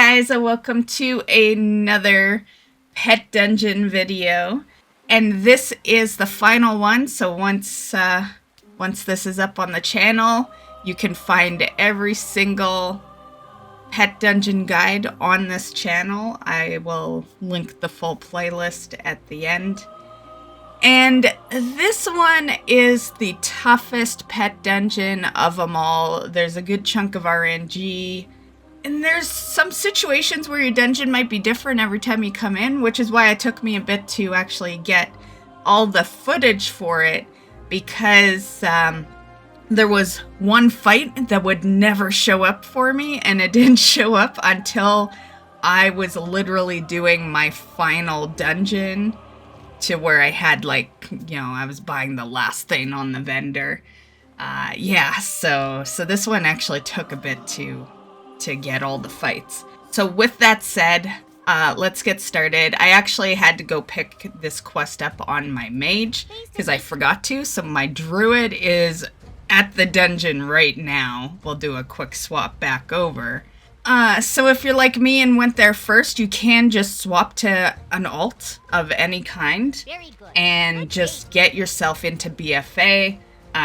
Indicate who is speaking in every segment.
Speaker 1: guys, and welcome to another pet dungeon video. And this is the final one, so once this is up on the channel, you can find every single pet dungeon guide on this channel. I will link the full playlist at the end. And this one is the toughest pet dungeon of them all. There's a good chunk of RNG. And there's some situations where your dungeon might be different every time you come in, which is why it took me a bit to actually get all the footage for it, because there was one fight that would never show up for me, and it didn't show up until I was literally doing my final dungeon to where I had, like, you know, I was buying the last thing on the vendor. So this one actually took a bit to get all the fights. So with that said, let's get started. I actually had to go pick this quest up on my mage because I forgot to. So my druid is at the dungeon right now. We'll do a quick swap back over. So if you're like me and went there first, you can just swap to an alt of any kind and just get yourself into BFA.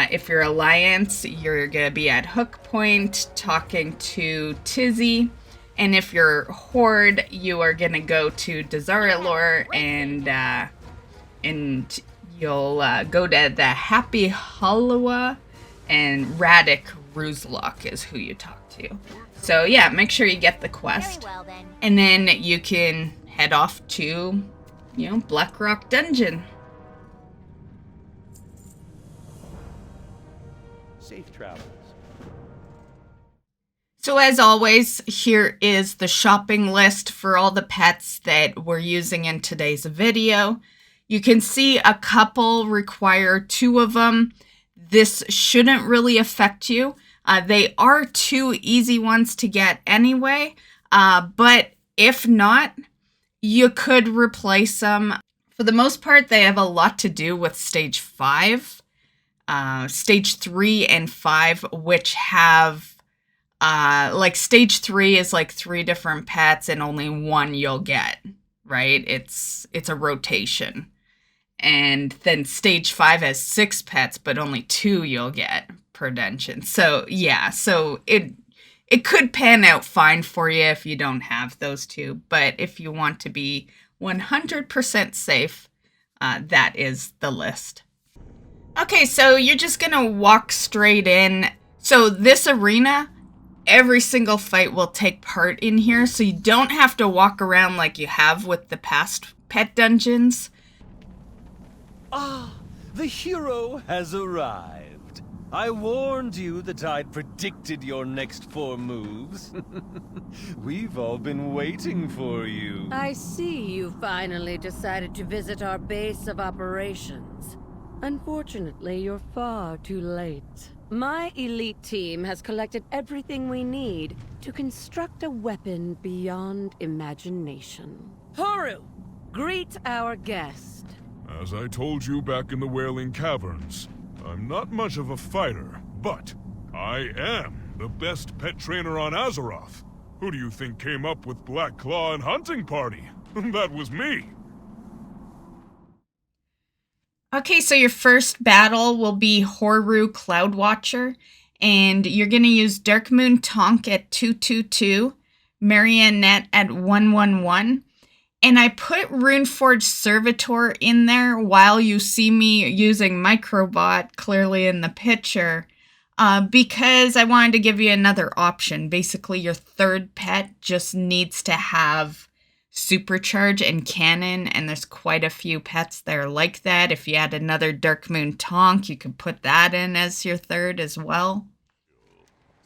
Speaker 1: If you're Alliance, you're going to be at Hook Point talking to Tizzy. And if you're Horde, you are going to go to Desaralor and you'll go to the Happy Halua, and Radic Ruzlok is who you talk to. So yeah, make sure you get the quest. And then you can head off to, you know, Blackrock Dungeon.
Speaker 2: Safe travels.
Speaker 1: So as always, here is the shopping list for all the pets that we're using in today's video. You can see a couple require 2 of them. This shouldn't really affect you. They are 2 easy ones to get anyway, but if not, you could replace them. For the most part, they have a lot to do with stage 5. Stage 3 and 5, which have, like stage 3 is like 3 different pets and only 1 you'll get, right? It's a rotation. And then stage 5 has 6 pets, but only 2 you'll get per dungeon. So yeah, so it could pan out fine for you if you don't have those 2. But if you want to be 100% safe, that is the list. Okay, so you're just gonna walk straight in. So this arena, every single fight will take part in here, so you don't have to walk around like you have with the past pet dungeons.
Speaker 2: Ah, the hero has arrived. I warned you that I'd predicted your next 4 moves. We've all been waiting for you.
Speaker 3: I see you finally decided to visit our base of operations. Unfortunately, you're far too late. My elite team has collected everything we need to construct a weapon beyond imagination. Horu, greet our guest.
Speaker 4: As I told you back in the Wailing Caverns, I'm not much of a fighter, but I am the best pet trainer on Azeroth. Who do you think came up with Black Claw and Hunting Party? That was me.
Speaker 1: Okay, so your first battle will be Horu Cloud Watcher, and you're going to use Dark Moon Tonk at 222, Marionette at 111, and I put Runeforge Servitor in there while you see me using Microbot clearly in the picture, because I wanted to give you another option. Basically, your third pet just needs to have Supercharge and Cannon, and there's quite a few pets that are like that. If you had another Dark Moon Tonk, you could put that in as your third as well.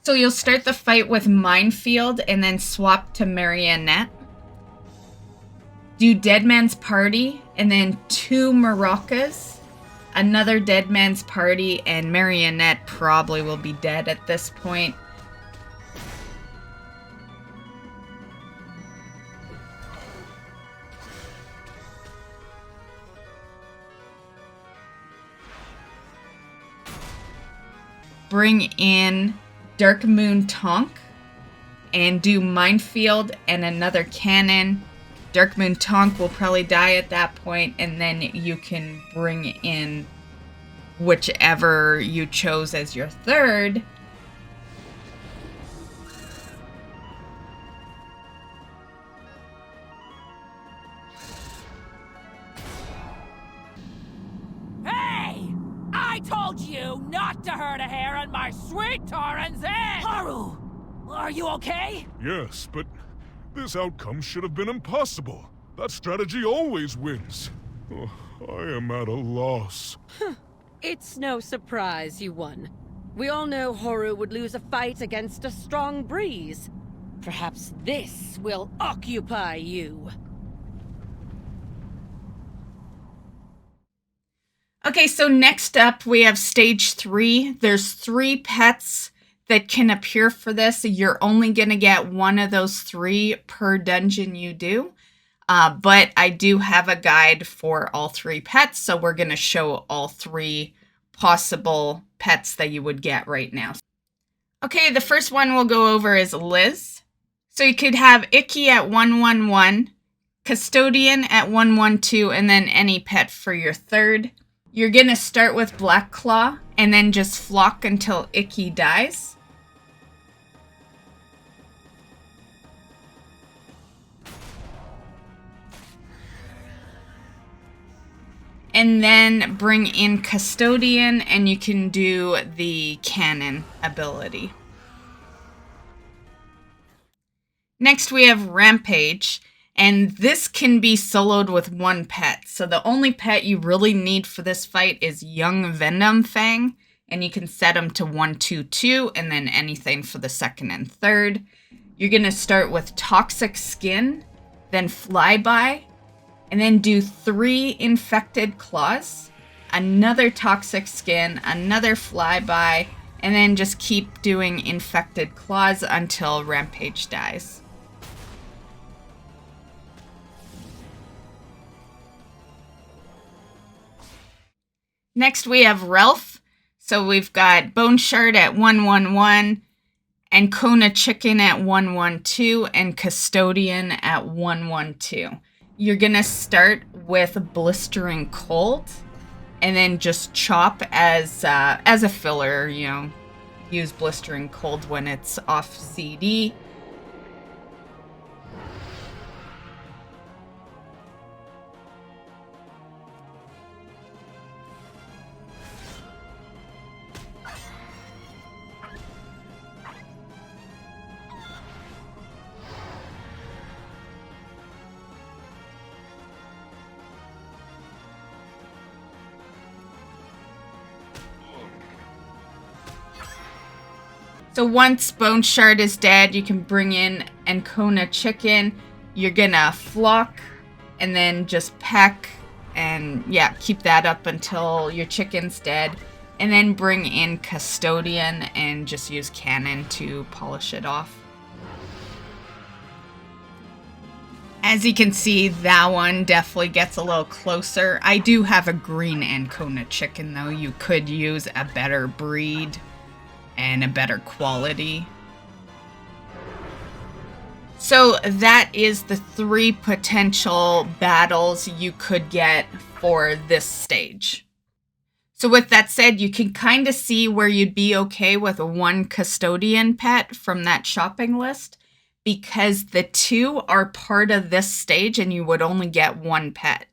Speaker 1: So you'll start the fight with Minefield and then swap to Marionette. Do Dead Man's Party and then 2 Maracas, another Dead Man's Party, and Marionette probably will be dead at this point. Bring in Dark Moon Tonk and do Minefield and another cannon. Darkmoon Tonk will probably die at that point, and then you can bring in whichever you chose as your third.
Speaker 5: Hey! I told you not to hurt a hair on my sweet Tauren's head! Horu! Are you okay?
Speaker 4: Yes, but this outcome should have been impossible. That strategy always wins. Oh, I am at a loss.
Speaker 3: It's no surprise you won. We all know Horu would lose a fight against a strong breeze. Perhaps this will occupy you.
Speaker 1: Okay, so next up we have stage 3. There's 3 pets that can appear for this. You're only going to get one of those 3 per dungeon you do. But I do have a guide for all 3 pets, so we're going to show all 3 possible pets that you would get right now. Okay, the first one we'll go over is Liz. So you could have Icky at 111, Custodian at 112, and then any pet for your third. You're going to start with Blackclaw, and then just flock until Icky dies. And then bring in Custodian, and you can do the cannon ability. Next we have Rampage, and this can be soloed with 1 pet. So the only pet you really need for this fight is Young Venom Fang, and you can set him to 122, and then anything for the second and third. You're going to start with Toxic Skin, then Flyby, and then do 3 Infected Claws, another Toxic Skin, another Flyby, and then just keep doing Infected Claws until Rampage dies. Next we have Ralf. So we've got Bone Shard at 111, Ancona Chicken at 112, and Custodian at 112. You're going to start with Blistering Cold, and then just chop as a filler, you know. Use Blistering Cold when it's off CD. So once Bone Shard is dead, you can bring in Ancona Chicken. You're gonna flock and then just peck and yeah, keep that up until your chicken's dead. And then bring in Custodian and just use Cannon to polish it off. As you can see, that one definitely gets a little closer. I do have a green Ancona Chicken though. You could use a better breed and a better quality. So that is the 3 potential battles you could get for this stage. So with that said, you can kind of see where you'd be okay with 1 Custodian pet from that shopping list, because the 2 are part of this stage and you would only get 1 pet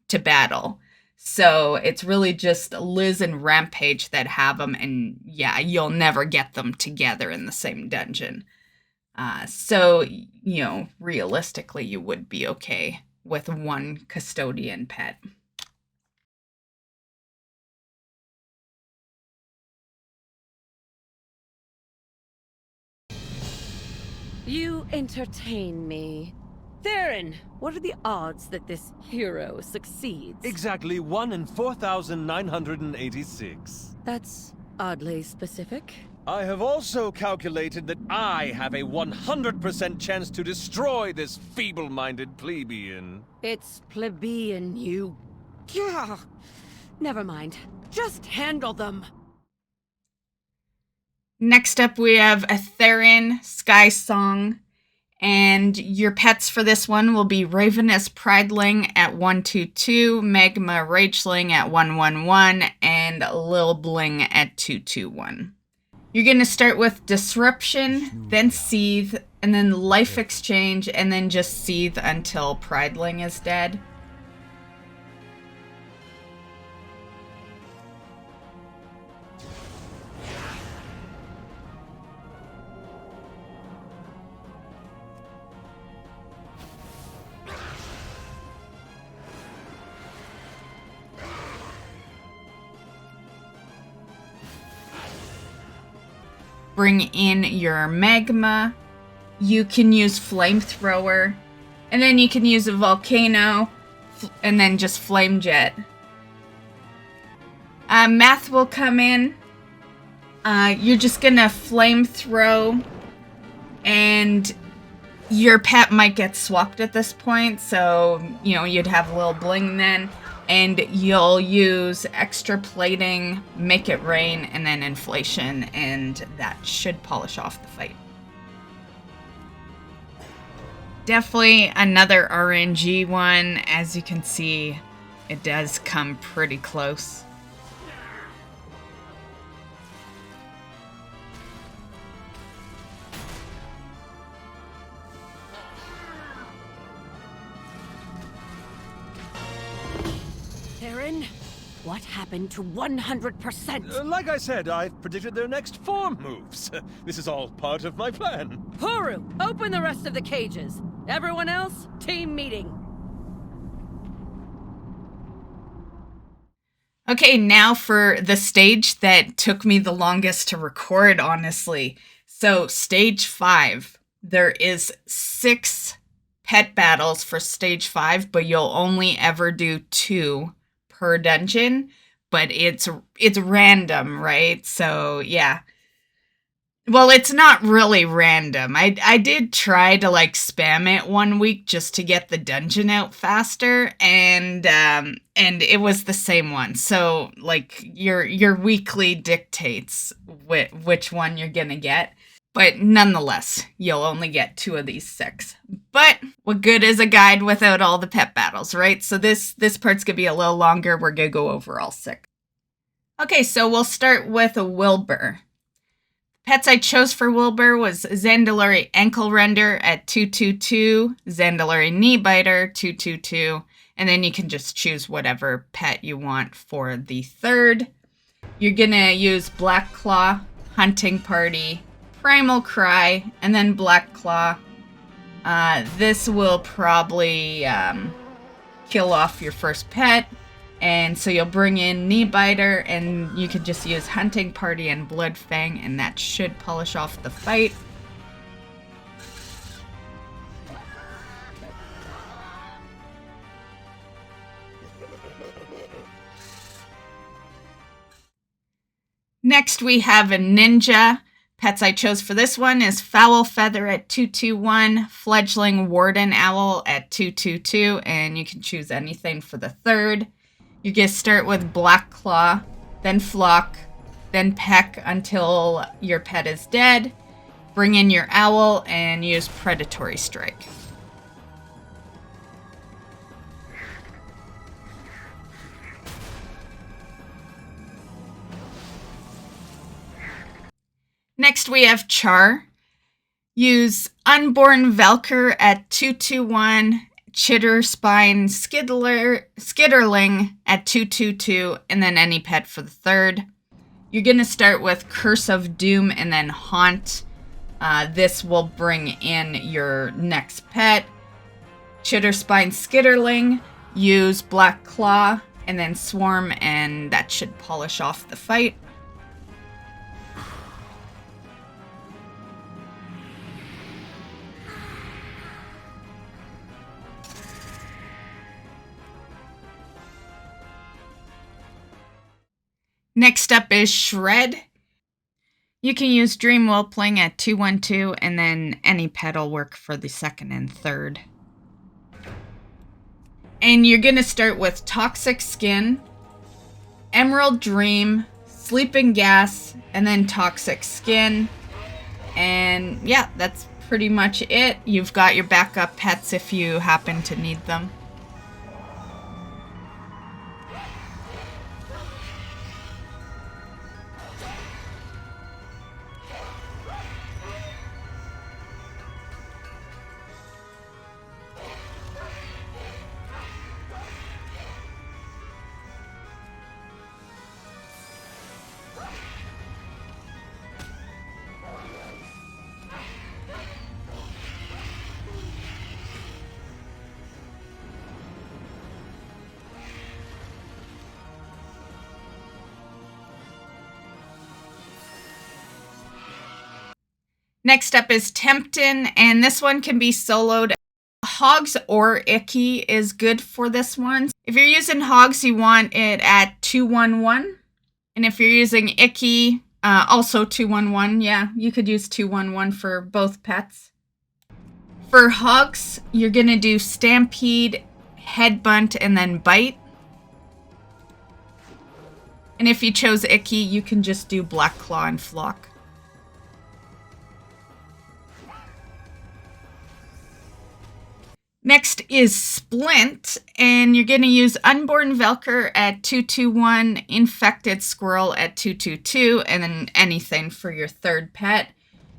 Speaker 1: to battle. So it's really just Liz and Rampage that have them, and yeah, you'll never get them together in the same dungeon. So, you know, realistically, you would be okay with 1 Custodian pet.
Speaker 3: You entertain me. Therin, what are the odds that this hero succeeds?
Speaker 2: Exactly 1 in 4,986.
Speaker 3: That's oddly specific.
Speaker 2: I have also calculated that I have a 100% chance to destroy this feeble-minded plebeian.
Speaker 3: It's plebeian, you... Never mind. Just handle them.
Speaker 1: Next up, we have a Therin Sky Song. And your pets for this one will be Ravenous Prideling at 122, Magma Rageling at 111, and Lil Bling at 221. You're going to start with Disruption, then Seethe, and then Life Exchange, and then just Seethe until Prideling is dead. Bring in your Magma. You can use Flamethrower. And then you can use a Volcano. And then just Flame Jet. Math will come in. You're just gonna Flamethrow. And your pet might get swapped at this point. So, you know, you'd have Lil Bling then. And you'll use Extra Plating, Make It Rain, and then Inflation, and that should polish off the fight. Definitely another RNG one. As you can see, it does come pretty close.
Speaker 3: Therin, what happened to 100%?
Speaker 2: Like I said, I've predicted their next 4 moves. This is all part of my plan.
Speaker 3: Horu, open the rest of the cages. Everyone else, team meeting.
Speaker 1: Okay, now for the stage that took me the longest to record, honestly. So, stage 5. There is 6 pet battles for stage 5, but you'll only ever do 2 per dungeon, but it's random, right? So yeah. Well, it's not really random. I did try to like spam it one week just to get the dungeon out faster, and it was the same one. So like your weekly dictates which one you're gonna get. But nonetheless, you'll only get 2 of these 6. But what good is a guide without all the pet battles, right? So this part's going to be a little longer. We're going to go over all 6. Okay, so we'll start with a Wilbur. Pets I chose for Wilbur was Zandalari Ankle Render at 222, Zandalari Knee Biter 222, and then you can just choose whatever pet you want for the 3rd. You're going to use Black Claw, Hunting Party, Primal Cry, and then Black Claw. This will probably kill off your first pet, and so you'll bring in Knee Biter, and you can just use Hunting Party and Blood Fang, and that should polish off the fight. Next we have a Ninn Jah. Pets I chose for this one is Foul Feather at 221, Fledgling Warden Owl at 222, and you can choose anything for the 3rd. You're going to start with Black Claw, then Flock, then Peck until your pet is dead. Bring in your Owl and use Predatory Strike. Next we have Char. Use Unborn Velker at 221, Chitter Spine Skitterling at 222, and then any pet for the 3rd. You're going to start with Curse of Doom and then Haunt. This will bring in your next pet. Chitter Spine Skitterling, use Black Claw, and then Swarm, and that should polish off the fight. Next up is Shred. You can use Dream Whelpling at 212, and then any pet will work for the 2nd and 3rd. And you're going to start with Toxic Skin, Emerald Dream, sleeping gas, and then toxic skin. And yeah, that's pretty much it. You've got your backup pets if you happen to need them. Next up is Tempton, and this one can be soloed. Hogs or Icky is good for this one. If you're using Hogs, you want it at 211. And if you're using Icky, also 211. Yeah, you could use 211 for both pets. For Hogs, you're going to do Stampede, Headbutt, and then Bite. And if you chose Icky, you can just do Black Claw and Flock. Next is Splint, and you're going to use Unborn Velker at 221, Infected Squirrel at 222, and then anything for your third pet.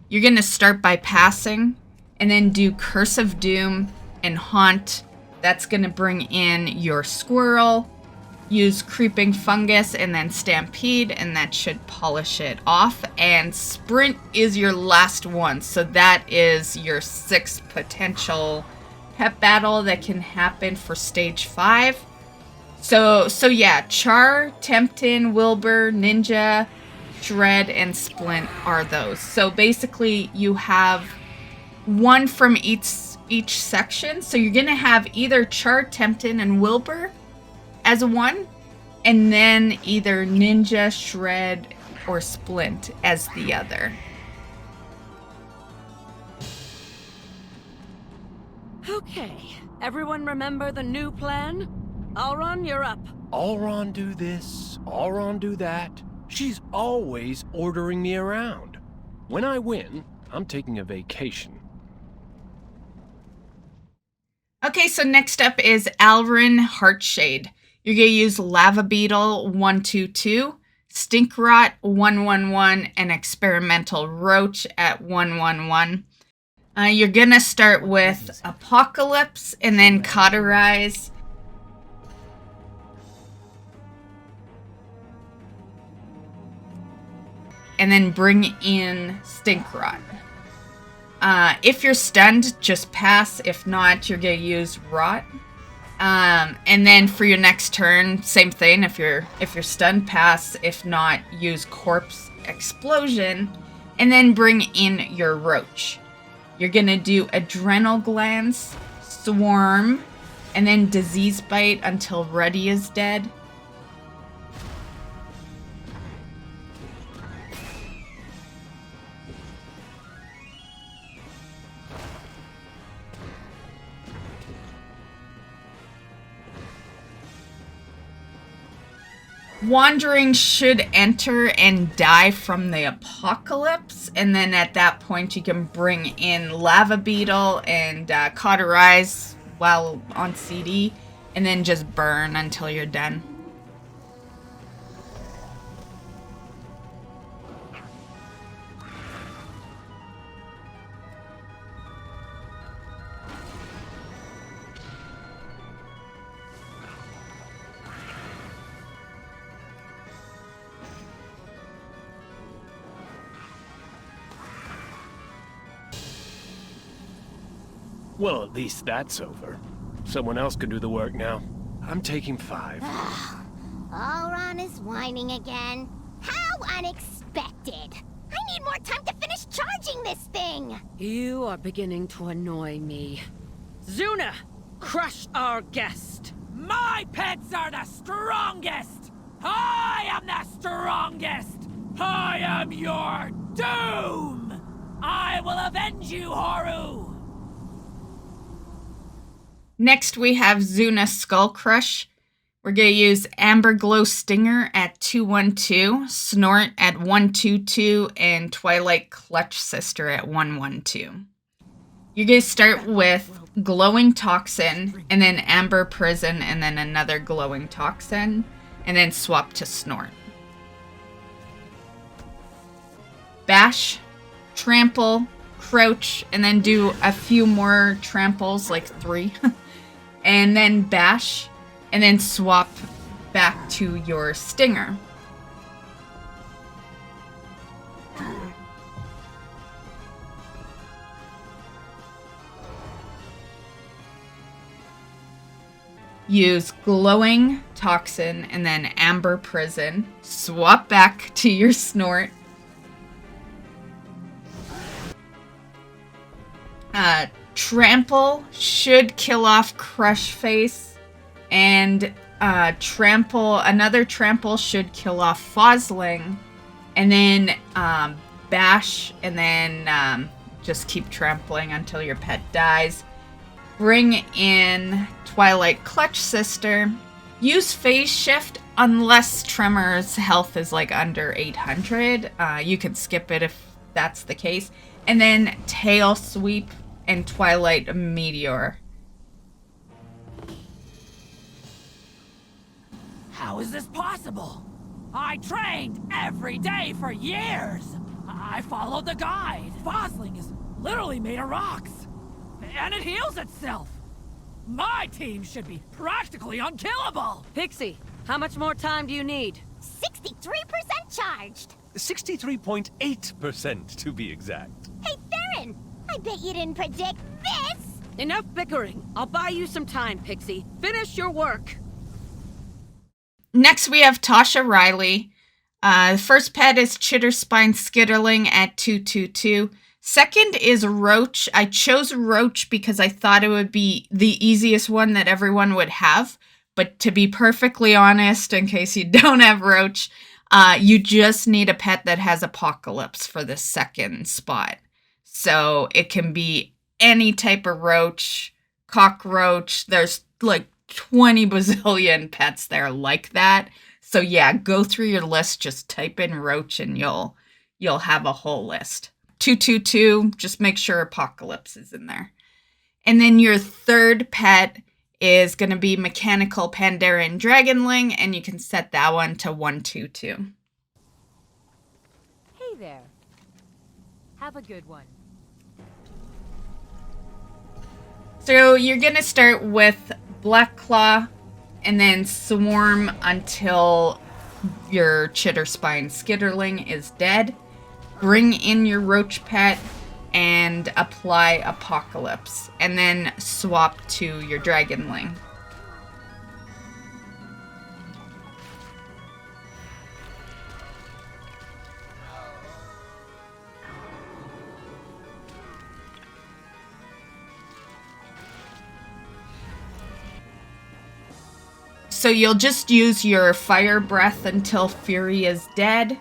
Speaker 1: You're going to start by passing, and then do Curse of Doom and Haunt. That's going to bring in your squirrel. Use Creeping Fungus and then Stampede, and that should polish it off. And Sprint is your last one, so that is your 6th potential pet battle that can happen for stage 5. So yeah, Char, Tempton, Wilbur, Ninn Jah, Shred, and Splint are those. So basically you have one from each section. So you're gonna have either Char, Tempton, and Wilbur as one, and then either Ninn Jah, Shred, or Splint as the other.
Speaker 3: Okay, everyone remember the new plan? Alran, you're up.
Speaker 6: Alran do this, Alran do that. She's always ordering me around. When I win, I'm taking a vacation.
Speaker 1: Okay, so next up is Alran Heartshade. You're going to use Lava Beetle 122, Stink Rot 111, and Experimental Roach at 111. You're going to start with Apocalypse and then Cauterize. And then bring in Stink Rot. If you're stunned, just pass. If not, you're going to use Rot. And then for your next turn, same thing. If you're stunned, pass. If not, use Corpse Explosion. And then bring in your Roach. You're going to do Adrenal Glands, Swarm, and then Disease Bite until Ruddy is dead. Wandering should enter and die from the Apocalypse, and then at that point you can bring in Lava Beetle and Cauterize while on CD, and then just burn until you're done.
Speaker 6: Well, at least that's over. Someone else can do the work now. I'm taking 5.
Speaker 7: Alran is whining again. How unexpected! I need more time to finish charging this thing!
Speaker 3: You are beginning to annoy me. Zuna, crush our guest.
Speaker 5: My pets are the strongest! I am the strongest! I am your doom! I will avenge you, Horu!
Speaker 1: Next we have Zuna Skull Crush. We're going to use Amber Glow Stinger at 212, Snort at 122, and Twilight Clutch Sister at 112. You're going to start with Glowing Toxin, and then Amber Prison, and then another Glowing Toxin, and then swap to Snort. Bash, Trample, Crouch, and then do a few more tramples, like 3. And then Bash, and then swap back to your Stinger. Use Glowing Toxin and then Amber Prison. Swap back to your Snort. Trample should kill off Crush Face, and another Trample should kill off Fosling, and then Bash, and then just keep trampling until your pet dies. Bring in Twilight Clutch Sister. Use Phase Shift unless Tremor's health is like under 800. You can skip it if that's the case. And then Tail Sweep and Twilight Meteor.
Speaker 5: How is this possible? I trained every day for years. I followed the guide. Fosling is literally made of rocks. And it heals itself. My team should be practically unkillable.
Speaker 3: Pixy, how much more time do you need?
Speaker 7: 63% charged.
Speaker 2: 63.8% to be exact.
Speaker 7: Hey, Therin! I bet you didn't predict this!
Speaker 3: Enough bickering. I'll buy you some time, Pixy. Finish your work.
Speaker 1: Next we have Tasha Riley. The first pet is Chitterspine Skitterling at 222. Second is Roach. I chose Roach because I thought it would be the easiest one that everyone would have. But to be perfectly honest, in case you don't have Roach, you just need a pet that has Apocalypse for the second spot. So it can be any type of roach, cockroach. There's like 20 bazillion pets there like that. So yeah, go through your list, just type in roach and you'll have a whole list. 222, just make sure Apocalypse is in there. And then your third pet is going to be Mechanical Pandaren Dragonling, and you can set that one to 122.
Speaker 8: Hey there. Have a good one.
Speaker 1: So you're going to start with Blackclaw and then Swarm until your Chitterspine Skitterling is dead. Bring in your Roach pet and apply Apocalypse. And then swap to your Dragonling. So you'll just use your Fire Breath until Fury is dead.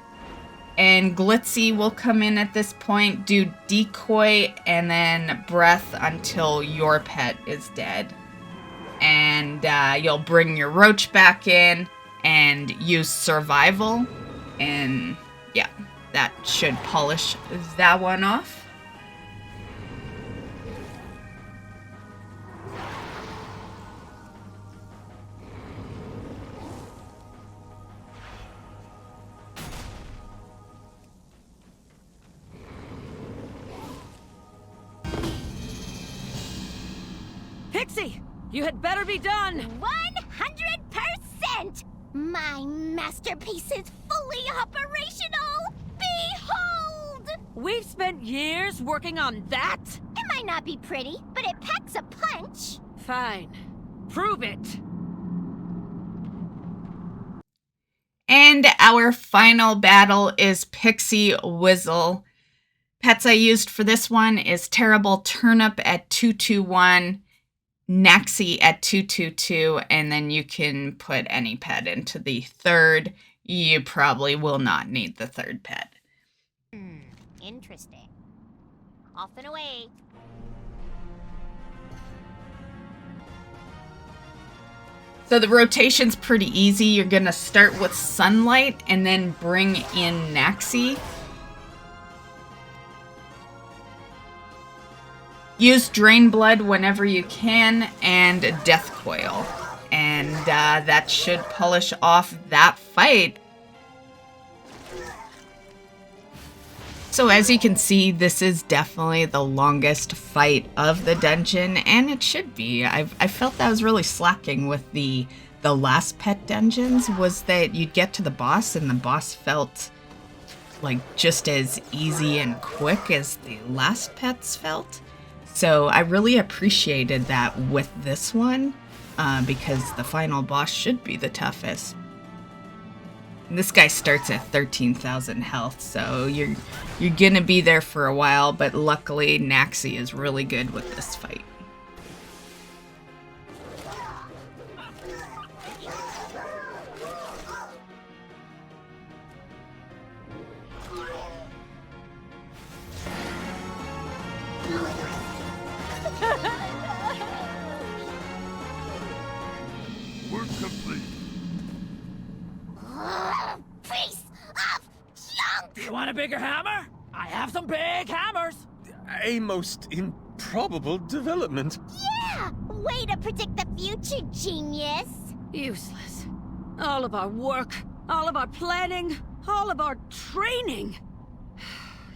Speaker 1: And Glitzy will come in at this point, do Decoy, and then Breath until your pet is dead. And you'll bring your Roach back in and use Survival. And yeah, that should polish that one off.
Speaker 3: Pixy, you had better be done.
Speaker 7: 100%! My masterpiece is fully operational! Behold!
Speaker 3: We've spent years working on that?
Speaker 7: It might not be pretty, but it packs a punch.
Speaker 3: Fine. Prove it.
Speaker 1: And our final battle is Pixy Whizzle. Pets I used for this one is Terrible Turnip at 221, Naxi at 222, and then you can put any pet into the third. You probably will not need the third pet.
Speaker 7: Interesting. Off and away.
Speaker 1: So the rotation's pretty easy. You're gonna start with Sunlight and then bring in Naxi. Use Drain Blood whenever you can, and Death Coil. And that should polish off that fight. So as you can see, this is definitely the longest fight of the dungeon, and it should be. I felt that was really slacking with the last pet dungeons, was that you'd get to the boss and the boss felt like just as easy and quick as the last pets felt. So I really appreciated that with this one, because the final boss should be the toughest. And this guy starts at 13,000 health, so you're gonna be there for a while, but luckily Naxi is really good with this fight.
Speaker 4: Work complete.
Speaker 7: Piece of junk!
Speaker 5: You want a bigger hammer? I have some big hammers.
Speaker 2: A most improbable development.
Speaker 7: Yeah! Way to predict the future, genius!
Speaker 3: Useless. All of our work, all of our planning, all of our training.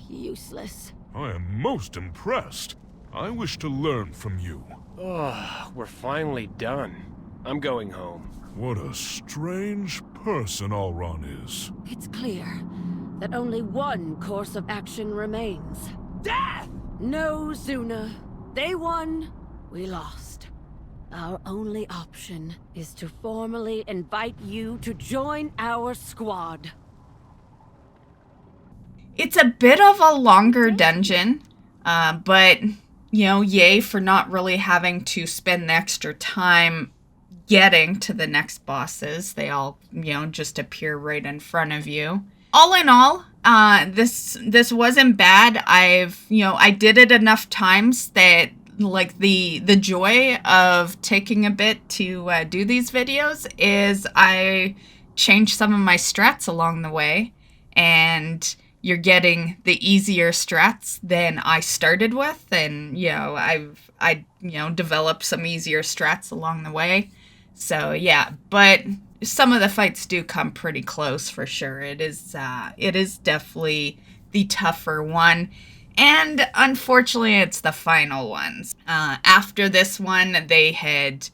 Speaker 3: Useless.
Speaker 4: I am most impressed. I wish to learn from you.
Speaker 6: Oh, we're finally done. I'm going home.
Speaker 4: What a strange person Alran is.
Speaker 3: It's clear that only one course of action remains.
Speaker 5: Death!
Speaker 3: No, Zuna. They won, we lost. Our only option is to formally invite you to join our squad.
Speaker 1: It's a bit of a longer dungeon, but, you know, yay for not really having to spend the extra time getting to the next bosses. They all, you know, just appear right in front of you. All in all, this wasn't bad. I did it enough times that, like, the joy of taking a bit to do these videos is I changed some of my strats along the way, and you're getting the easier strats than I started with, and, you know, I developed some easier strats along the way. So yeah, but some of the fights do come pretty close for sure. It is definitely the tougher one, and unfortunately it's the final ones. After this one, they had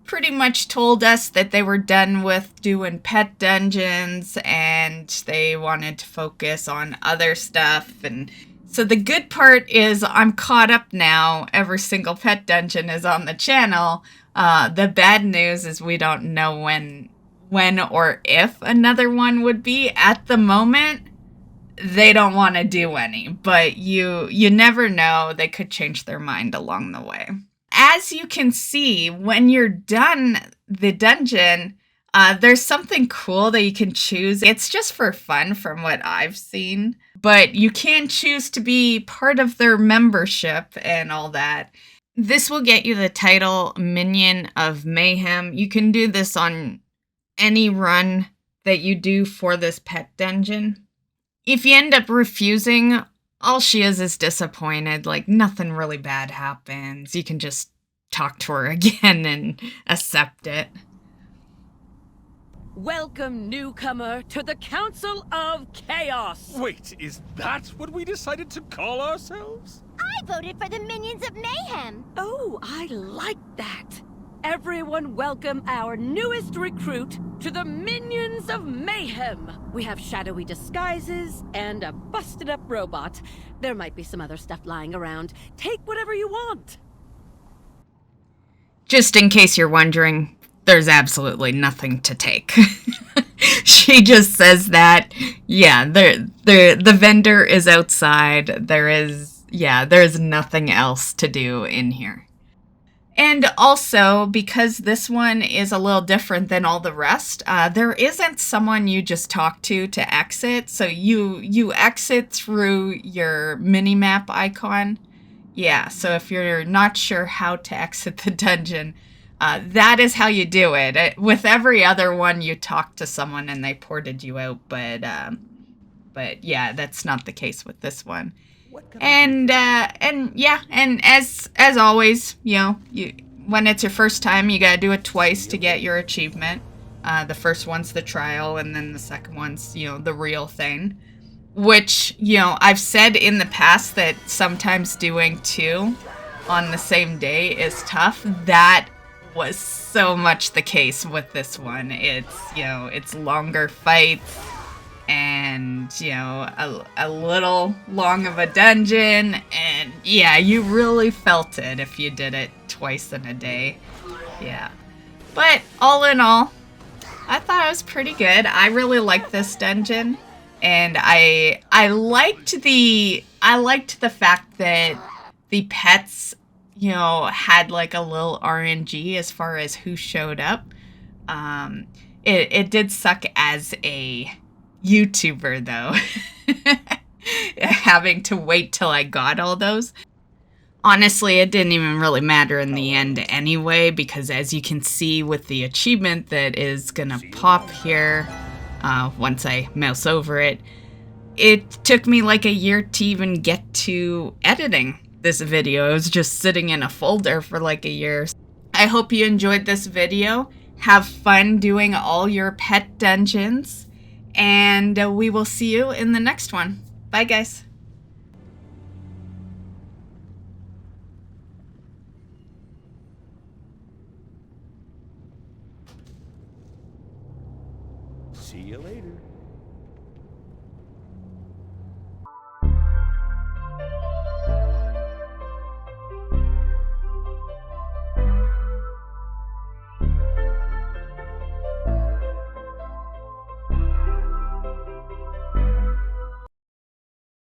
Speaker 1: pretty much told us that they were done with doing pet dungeons and they wanted to focus on other stuff. And so the good part is I'm caught up now. Every single pet dungeon is on the channel. The bad news is we don't know when or if another one would be. At the moment, they don't want to do any, but you never know. They could change their mind along the way. As you can see, when you're done the dungeon, there's something cool that you can choose. It's just for fun from what I've seen, but you can choose to be part of their membership and all that. This will get you the title Minion of Mayhem. You can do this on any run that you do for this pet dungeon. If you end up refusing, all she is disappointed. Like, nothing really bad happens. You can just talk to her again and accept it.
Speaker 3: Welcome, newcomer, to the Council of Chaos!
Speaker 2: Wait, is that what we decided to call ourselves?
Speaker 7: I voted for the Minions of Mayhem!
Speaker 3: Oh, I like that! Everyone welcome our newest recruit to the Minions of Mayhem! We have shadowy disguises and a busted-up robot. There might be some other stuff lying around. Take whatever you want!
Speaker 1: Just in case you're wondering, there's absolutely nothing to take. She just says that, yeah, the vendor is outside. There's nothing else to do in here. And also, because this one is a little different than all the rest, there isn't someone you just talk to exit. So you exit through your mini-map icon. Yeah, so if you're not sure how to exit the dungeon, That is how you do it. With every other one, you talk to someone and they ported you out, but yeah, that's not the case with this one. And yeah, and as always, you know, when it's your first time, you gotta do it twice to get your achievement. The first one's the trial, and then the second one's, you know, the real thing. Which, you know, I've said in the past that sometimes doing 2 on the same day is tough. That was so much the case with this one. It's, you know, it's longer fights and, you know, a little long of a dungeon, and yeah, you really felt it if you did it twice in a day. Yeah. But all in all, I thought it was pretty good. I really liked this dungeon, and I liked the fact that the pets, you know, had like a little RNG as far as who showed up. It did suck as a YouTuber though, having to wait till I got all those. Honestly, it didn't even really matter in the end anyway, because as you can see with the achievement that is gonna pop here, once I mouse over it, it took me like a year to even get to editing this video. It was just sitting in a folder for like a year. I hope you enjoyed this video. Have fun doing all your pet dungeons, and we will see you in the next one. Bye, guys.
Speaker 2: See you later.